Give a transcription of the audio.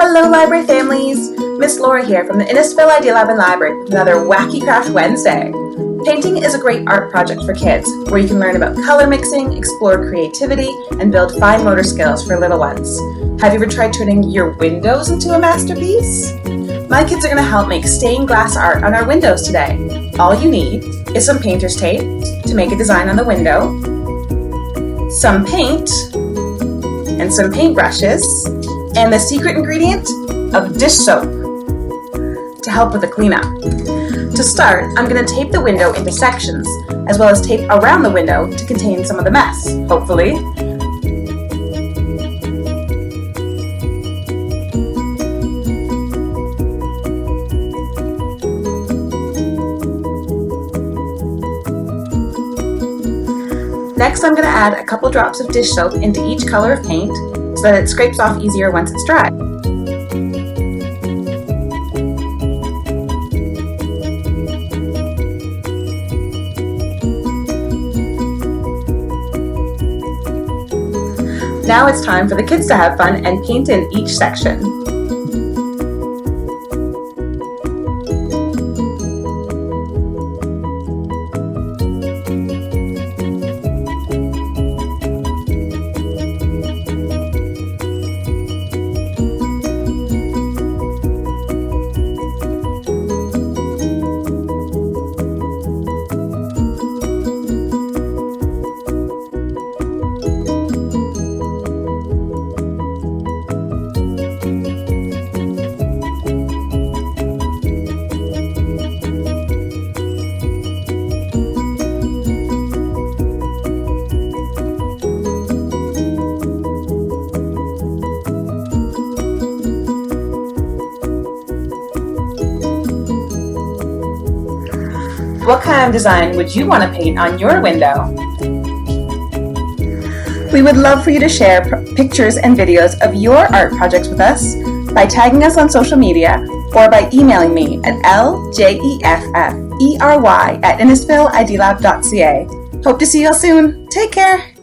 Hello library families! Miss Laura here from the Innisfil Idea Lab and Library with another Wacky Craft Wednesday. Painting is a great art project for kids where you can learn about color mixing, explore creativity, and build fine motor skills for little ones. Have you ever tried turning your windows into a masterpiece? My kids are going to help make stained glass art on our windows today. All you need is some painter's tape to make a design on the window, some paint, and some paintbrushes, and the secret ingredient of dish soap to help with the cleanup. To start, I'm going to tape the window into sections, as well as tape around the window to contain some of the mess, hopefully. Next, I'm going to add a couple drops of dish soap into each color of paint so that it scrapes off easier once it's dry. Now it's time for the kids to have fun and paint in each section. What kind of design would you want to paint on your window? We would love for you to share pictures and videos of your art projects with us by tagging us on social media or by emailing me at ljefffery@innisfilidealab.ca. Hope to see you all soon. Take care.